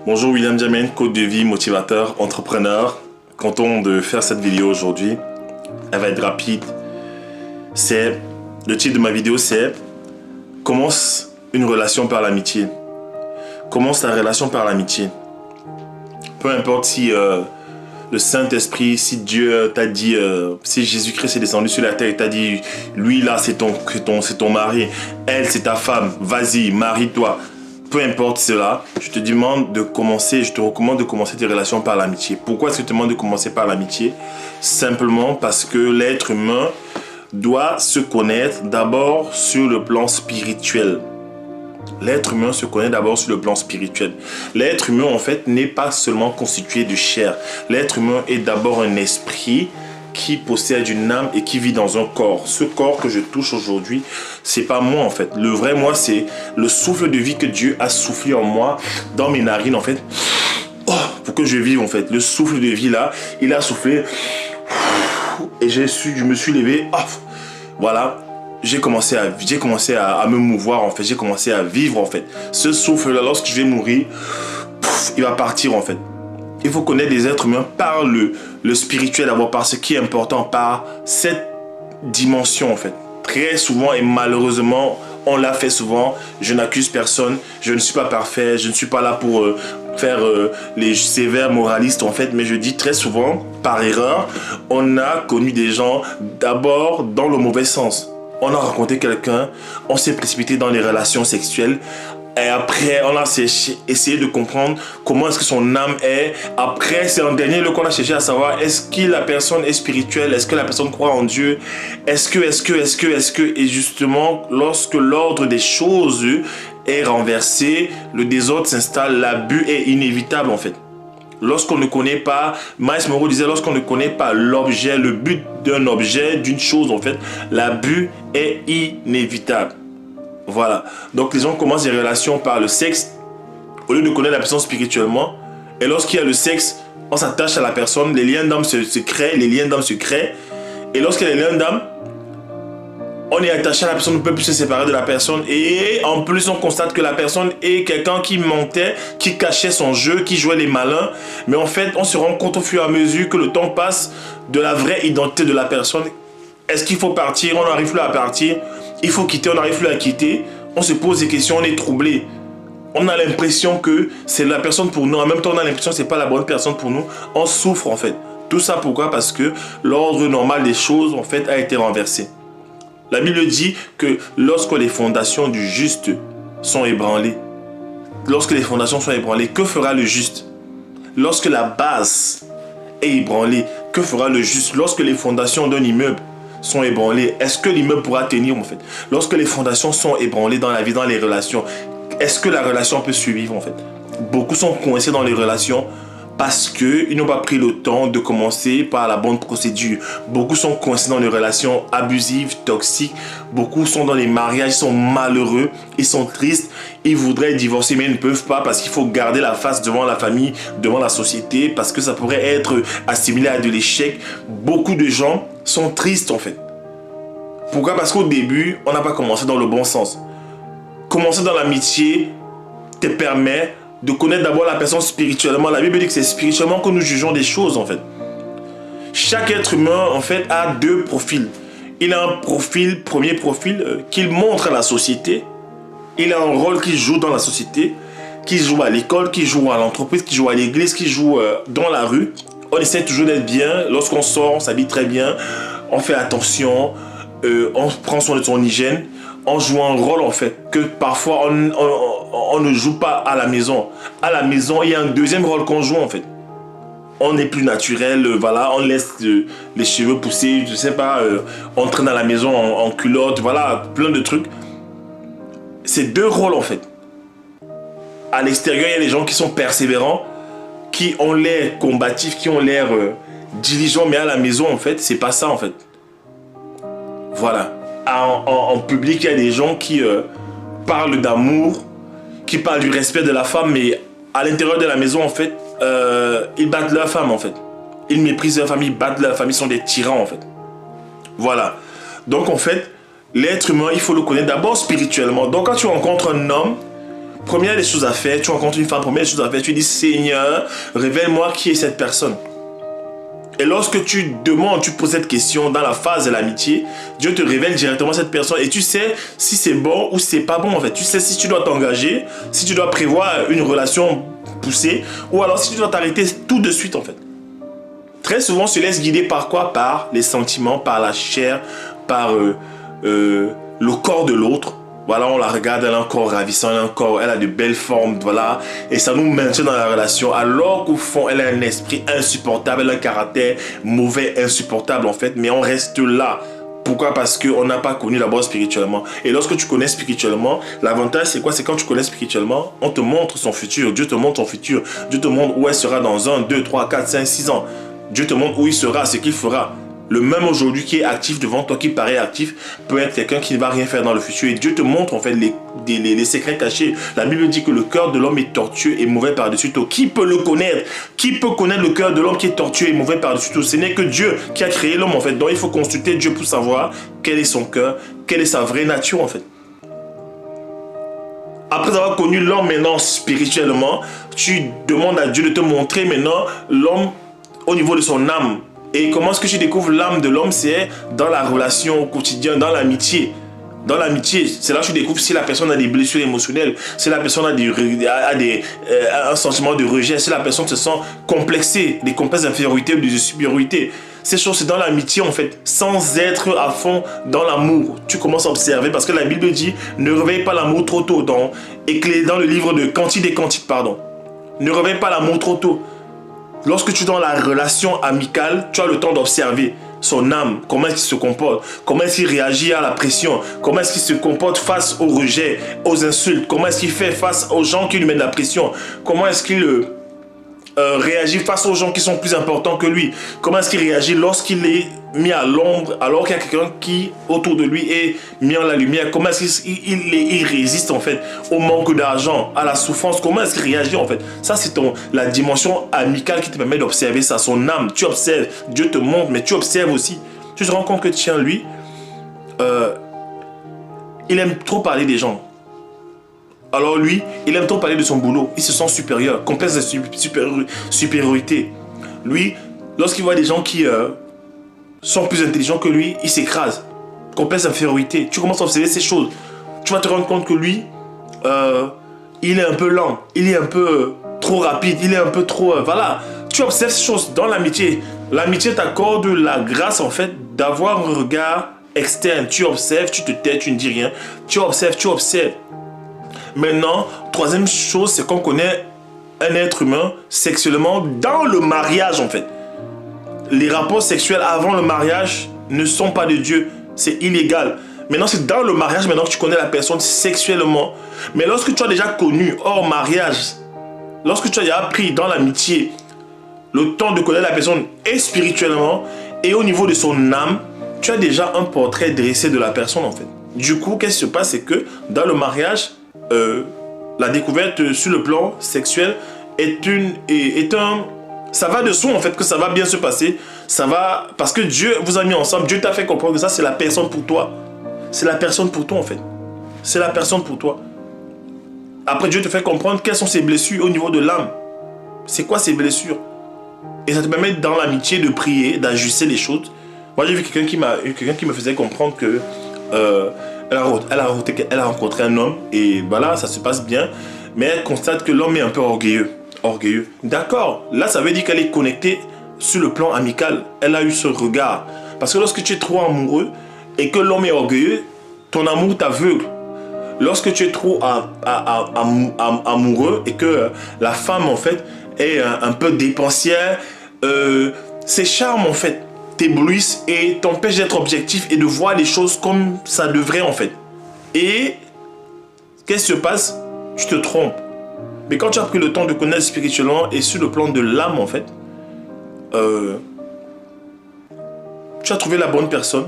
Bonjour William Diamène, coach de vie, motivateur, entrepreneur. Content de faire cette vidéo aujourd'hui. Elle va être rapide. Le titre de ma vidéo c'est Commence une relation par l'amitié. Commence ta relation par l'amitié. Peu importe si le Saint-Esprit, si Dieu t'a dit, si Jésus-Christ est descendu sur la terre et t'a dit, lui là c'est ton mari, elle c'est ta femme, vas-y, marie-toi. Peu importe cela, je te recommande de commencer tes relations par l'amitié. Pourquoi est-ce que je te demande de commencer par l'amitié? Simplement parce que l'être humain doit se connaître d'abord sur le plan spirituel. L'être humain se connaît d'abord sur le plan spirituel. L'être humain, en fait, n'est pas seulement constitué de chair. L'être humain est d'abord un esprit qui possède une âme et qui vit dans un corps. Ce corps que je touche aujourd'hui, c'est pas moi, en fait. Le vrai moi, c'est le souffle de vie que Dieu a soufflé en moi, dans mes narines, en fait, pour que je vive, en fait. Le souffle de vie, là, il a soufflé et je me suis levé. Voilà. J'ai commencé à me mouvoir, en fait. J'ai commencé à vivre, en fait. Ce souffle-là, lorsque je vais mourir, il va partir, en fait. Il faut connaître les êtres humains par le spirituel, d'abord, par ce qui est important, par cette dimension, en fait. Très souvent, et malheureusement, on l'a fait souvent. Je n'accuse personne. Je ne suis pas parfait. Je ne suis pas là pour faire les sévères moralistes, en fait. Mais je dis très souvent, par erreur, on a connu des gens d'abord dans le mauvais sens. On a rencontré quelqu'un, on s'est précipité dans les relations sexuelles et après on a essayé de comprendre comment est-ce que son âme est. Après c'est en dernier lieu qu'on a cherché à savoir est-ce que la personne est spirituelle, est-ce que la personne croit en Dieu, est-ce que et justement lorsque l'ordre des choses est renversé, le désordre s'installe, l'abus est inévitable en fait. Lorsqu'on ne connaît pas, Miles Monroe disait, lorsqu'on ne connaît pas l'objet, le but d'un objet, d'une chose, en fait, l'abus est inévitable. Voilà. Donc, les gens commencent des relations par le sexe, au lieu de connaître la personne spirituellement. Et lorsqu'il y a le sexe, on s'attache à la personne, les liens d'âme se créent, Et lorsqu'il y a les liens d'âme, on est attaché à la personne, on ne peut plus se séparer de la personne. Et en plus, on constate que la personne est quelqu'un qui mentait, qui cachait son jeu, qui jouait les malins. Mais en fait, on se rend compte au fur et à mesure que le temps passe de la vraie identité de la personne. Est-ce qu'il faut partir? On n'arrive plus à partir. Il faut quitter, on n'arrive plus à quitter. On se pose des questions, on est troublé. On a l'impression que c'est la personne pour nous. En même temps, on a l'impression que ce n'est pas la bonne personne pour nous. On souffre en fait. Tout ça pourquoi? Parce que l'ordre normal des choses en fait a été renversé. La Bible dit que lorsque les fondations du juste sont ébranlées, que fera le juste? Lorsque la base est ébranlée, que fera le juste? Lorsque les fondations d'un immeuble sont ébranlées, est-ce que l'immeuble pourra tenir en fait? Lorsque les fondations sont ébranlées dans la vie, dans les relations, est-ce que la relation peut survivre en fait? Beaucoup sont coincés dans les relations parce qu'ils n'ont pas pris le temps de commencer par la bonne procédure. Beaucoup sont coincés dans les relations abusives, toxiques. Beaucoup sont dans les mariages, ils sont malheureux, ils sont tristes. Ils voudraient divorcer mais ils ne peuvent pas parce qu'il faut garder la face devant la famille, devant la société, parce que ça pourrait être assimilé à de l'échec. Beaucoup de gens sont tristes en fait. Pourquoi? Parce qu'au début, on n'a pas commencé dans le bon sens. Commencer dans l'amitié te permet de connaître d'abord la personne spirituellement. La Bible dit que c'est spirituellement que nous jugeons des choses en fait. Chaque être humain en fait a deux profils. Il a un premier profil qu'il montre à la société. Il a un rôle qu'il joue dans la société, qu'il joue à l'école, qu'il joue à l'entreprise, qu'il joue à l'église, qu'il joue dans la rue. On essaie toujours d'être bien. Lorsqu'on sort, on s'habille très bien. On fait attention. On prend soin de son hygiène. On joue un rôle en fait que parfois on ne joue pas à la maison. À la maison, il y a un deuxième rôle qu'on joue en fait. On est plus naturel, voilà, on laisse les cheveux pousser, je sais pas, on traîne à la maison en culotte, voilà, plein de trucs. C'est deux rôles en fait. À l'extérieur, il y a des gens qui sont persévérants, qui ont l'air combatifs, qui ont l'air diligents, mais à la maison en fait, c'est pas ça en fait. Voilà. En public, il y a des gens qui parlent d'amour, qui parlent du respect de la femme, mais à l'intérieur de la maison, en fait, ils battent leur femme, en fait. Ils méprisent leur famille, ils battent leur famille, ils sont des tyrans, en fait. Voilà. Donc, en fait, l'être humain, il faut le connaître d'abord spirituellement. Donc, quand tu rencontres un homme, première des choses à faire, tu rencontres une femme, première des choses à faire, tu dis Seigneur, révèle-moi qui est cette personne. Et lorsque tu demandes, tu poses cette question dans la phase de l'amitié, Dieu te révèle directement cette personne et tu sais si c'est bon ou si c'est pas bon en fait. Tu sais si tu dois t'engager, si tu dois prévoir une relation poussée ou alors si tu dois t'arrêter tout de suite en fait. Très souvent, on se laisse guider par quoi? Par les sentiments, par la chair, par le corps de l'autre. Voilà, on la regarde, elle a un corps ravissant, elle a de belles formes, voilà. Et ça nous maintient dans la relation, alors qu'au fond, elle a un esprit insupportable, elle a un caractère mauvais, insupportable en fait. Mais on reste là. Pourquoi? Parce qu'on n'a pas connu d'abord spirituellement. Et lorsque tu connais spirituellement, l'avantage c'est quoi? C'est quand tu connais spirituellement, on te montre son futur. Dieu te montre son futur. Dieu te montre où elle sera dans 1, 2, 3, 4, 5, 6 ans. Dieu te montre où il sera, ce qu'il fera. Le même aujourd'hui qui est actif devant toi, qui paraît actif, peut être quelqu'un qui ne va rien faire dans le futur. Et Dieu te montre en fait les secrets cachés. La Bible dit que le cœur de l'homme est tortueux et mauvais par-dessus tout. Qui peut le connaître? Qui peut connaître le cœur de l'homme qui est tortueux et mauvais par-dessus tout? Ce n'est que Dieu qui a créé l'homme en fait. Donc il faut consulter Dieu pour savoir quel est son cœur, quelle est sa vraie nature en fait. Après avoir connu l'homme maintenant spirituellement, tu demandes à Dieu de te montrer maintenant l'homme au niveau de son âme. Et comment est-ce que tu découvres l'âme de l'homme? C'est dans la relation au quotidien, dans l'amitié. Dans l'amitié, c'est là que tu découvres si la personne a des blessures émotionnelles, si la personne a un sentiment de rejet, si la personne se sent complexée, des complexes d'infériorité ou de supériorité. Ces choses, c'est dans l'amitié en fait, sans être à fond dans l'amour. Tu commences à observer parce que la Bible dit ne réveille pas l'amour trop tôt. Dans le livre de Cantiques des Cantiques, pardon. Ne réveille pas l'amour trop tôt. Lorsque tu es dans la relation amicale, tu as le temps d'observer son âme, comment est-ce qu'il se comporte, comment est-ce qu'il réagit à la pression, comment est-ce qu'il se comporte face au rejet, aux insultes, comment est-ce qu'il fait face aux gens qui lui mettent la pression, comment est-ce qu'il réagit face aux gens qui sont plus importants que lui, comment est-ce qu'il réagit lorsqu'il est mis à l'ombre, alors qu'il y a quelqu'un qui autour de lui est mis en la lumière, comment est-ce qu'il résiste en fait au manque d'argent, à la souffrance, comment est-ce qu'il réagit en fait. Ça c'est la dimension amicale qui te permet d'observer ça, son âme. Tu observes, Dieu te montre, mais tu observes aussi. Tu te rends compte que tiens lui, il aime trop parler des gens. Alors lui, il aime trop parler de son boulot. Il se sent supérieur, complexe de supériorité. Lui, lorsqu'il voit des gens qui sont plus intelligents que lui, il s'écrase. Complexe d'infériorité. Tu commences à observer ces choses. Tu vas te rendre compte que lui, il est un peu lent. Il est un peu trop rapide. Il est un peu trop... voilà. Tu observes ces choses dans l'amitié. L'amitié t'accorde la grâce, en fait, d'avoir un regard externe. Tu observes, tu te tais, tu ne dis rien. Tu observes, tu observes. Maintenant, troisième chose, c'est qu'on connaît un être humain sexuellement dans le mariage, en fait. Les rapports sexuels avant le mariage ne sont pas de Dieu. C'est illégal. Maintenant, c'est dans le mariage maintenant que tu connais la personne sexuellement. Mais lorsque tu as déjà connu hors mariage, lorsque tu as déjà pris dans l'amitié le temps de connaître la personne et spirituellement et au niveau de son âme, tu as déjà un portrait dressé de la personne, en fait. Du coup, qu'est-ce qui se passe? C'est que dans le mariage, la découverte sur le plan sexuel ça va de soi en fait que ça va bien se passer. Ça va parce que Dieu vous a mis ensemble. Dieu t'a fait comprendre que ça c'est la personne pour toi. C'est la personne pour toi en fait. C'est la personne pour toi. Après Dieu te fait comprendre quelles sont ses blessures au niveau de l'âme. C'est quoi ces blessures? Et ça te permet dans l'amitié de prier, d'ajuster les choses. Moi j'ai vu quelqu'un qui me faisait comprendre que elle a rencontré un homme et voilà, ça se passe bien. Mais elle constate que l'homme est un peu orgueilleux. D'accord, là ça veut dire qu'elle est connectée sur le plan amical. Elle a eu ce regard. Parce que lorsque tu es trop amoureux et que l'homme est orgueilleux, ton amour t'aveugle. Lorsque tu es trop amoureux et que la femme en fait est un peu dépensière, ses charmes en fait t'éblouissent et t'empêchent d'être objectif et de voir les choses comme ça devrait en fait. Et qu'est-ce qui se passe? Tu te trompes. Mais quand tu as pris le temps de connaître spirituellement et sur le plan de l'âme en fait, tu as trouvé la bonne personne.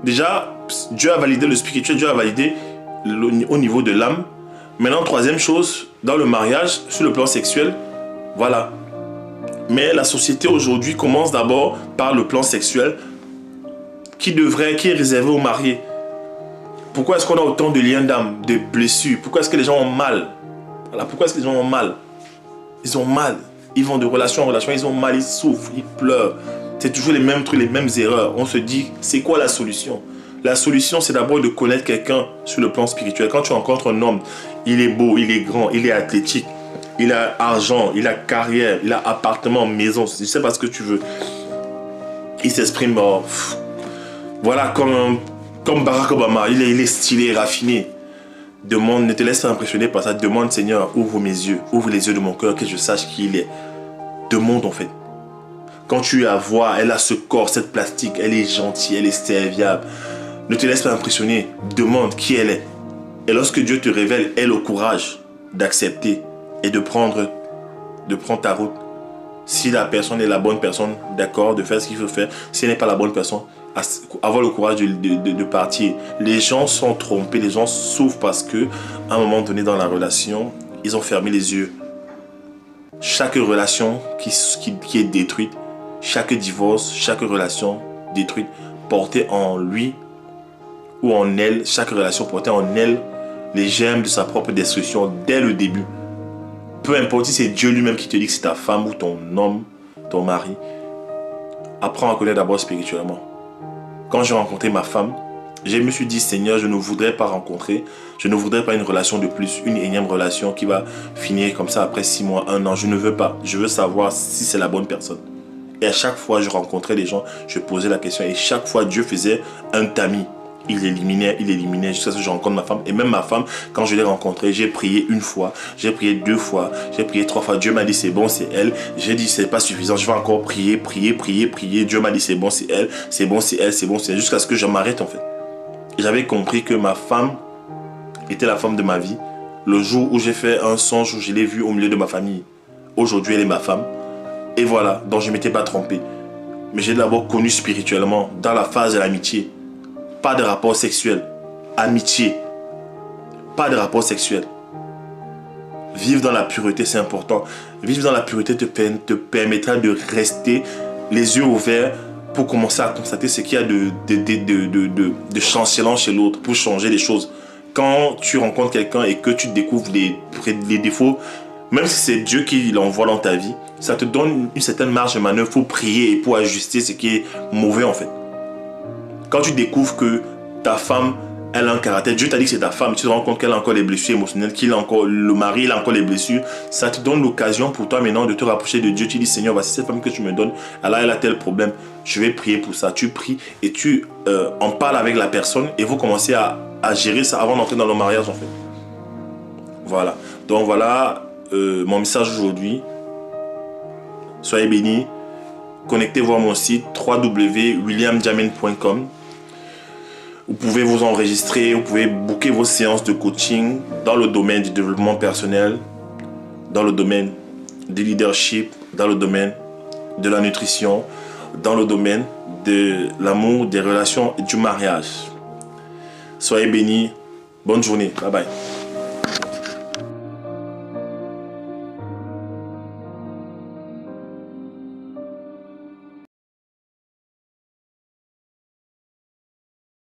Déjà, Dieu a validé le spirituel, Dieu a validé au niveau de l'âme. Maintenant, troisième chose, dans le mariage, sur le plan sexuel, voilà. Mais la société aujourd'hui commence d'abord par le plan sexuel qui est réservé aux mariés. Pourquoi est-ce qu'on a autant de liens d'âme, de blessures? Pourquoi est-ce que les gens ont mal? Voilà, pourquoi est-ce que les gens ont mal? Ils ont mal. Ils vont de relation en relation, ils ont mal, ils souffrent, ils pleurent. C'est toujours les mêmes trucs, les mêmes erreurs. On se dit, c'est quoi la solution? La solution, c'est d'abord de connaître quelqu'un sur le plan spirituel. Quand tu rencontres un homme, il est beau, il est grand, il est athlétique, il a argent, il a carrière, il a appartement, maison, je sais pas ce que tu veux. Il s'exprime, voilà, comme Barack Obama, il est stylé, raffiné. Demande, ne te laisse pas impressionner par ça. Demande, Seigneur, ouvre mes yeux, ouvre les yeux de mon cœur, que je sache qui il est. Demande en fait. Quand tu la vois, elle a ce corps, cette plastique, elle est gentille, elle est serviable. Ne te laisse pas impressionner. Demande qui elle est. Et lorsque Dieu te révèle, aie le courage d'accepter et de prendre ta route. Si la personne est la bonne personne, d'accord, de faire ce qu'il faut faire. Si elle n'est pas la bonne personne, avoir le courage de partir. Les gens sont trompés, les gens souffrent parce que à un moment donné dans la relation, ils ont fermé les yeux. Chaque relation qui est détruite, chaque divorce, chaque relation détruite, portait en lui ou en elle, chaque relation portait en elle les germes de sa propre destruction dès le début. Peu importe si c'est Dieu lui-même qui te dit que c'est ta femme ou ton homme, ton mari, apprends à connaître d'abord spirituellement. Quand j'ai rencontré ma femme, je me suis dit, Seigneur, je ne voudrais pas rencontrer, je ne voudrais pas une relation de plus, une énième relation qui va finir comme ça après 6 mois, 1 an. Je ne veux pas. Je veux savoir si c'est la bonne personne. Et à chaque fois, je rencontrais des gens, je posais la question. Et chaque fois, Dieu faisait un tamis. Il éliminait jusqu'à ce que je rencontre ma femme. Et même ma femme, quand je l'ai rencontrée, j'ai prié 1 fois, j'ai prié 2 fois, j'ai prié 3 fois. Dieu m'a dit c'est bon, c'est elle. J'ai dit c'est pas suffisant, je vais encore prier. Dieu m'a dit c'est bon, c'est elle, c'est bon, c'est elle, c'est bon, c'est elle. Jusqu'à ce que je m'arrête en fait. Et j'avais compris que ma femme était la femme de ma vie. Le jour où j'ai fait un songe, où je l'ai vue au milieu de ma famille. Aujourd'hui, elle est ma femme. Et voilà, donc je ne m'étais pas trompé. Mais j'ai d'abord connu spirituellement, dans la phase de l'amitié. Pas de rapport sexuel. Amitié. Pas de rapport sexuel. Vivre dans la pureté, c'est important. Vivre dans la pureté te permettra de rester les yeux ouverts pour commencer à constater ce qu'il y a de chancelant chez l'autre, pour changer les choses. Quand tu rencontres quelqu'un et que tu découvres les défauts, même si c'est Dieu qui l'envoie dans ta vie, ça te donne une certaine marge de manœuvre pour prier et pour ajuster ce qui est mauvais en fait. Quand tu découvres que ta femme, elle a un caractère, Dieu t'a dit que c'est ta femme, tu te rends compte qu'elle a encore les blessures émotionnelles, le mari, il a encore les blessures, ça te donne l'occasion pour toi maintenant de te rapprocher de Dieu. Tu dis, Seigneur, voici cette femme que tu me donnes, elle a tel problème, je vais prier pour ça. Tu pries et tu en parles avec la personne et vous commencez à gérer ça avant d'entrer dans le mariage en fait. Voilà. Donc voilà mon message aujourd'hui. Soyez bénis. Connectez-vous à mon site www.williamjamin.com. Vous pouvez vous enregistrer, vous pouvez booker vos séances de coaching dans le domaine du développement personnel, dans le domaine du leadership, dans le domaine de la nutrition, dans le domaine de l'amour, des relations et du mariage. Soyez bénis. Bonne journée. Bye bye.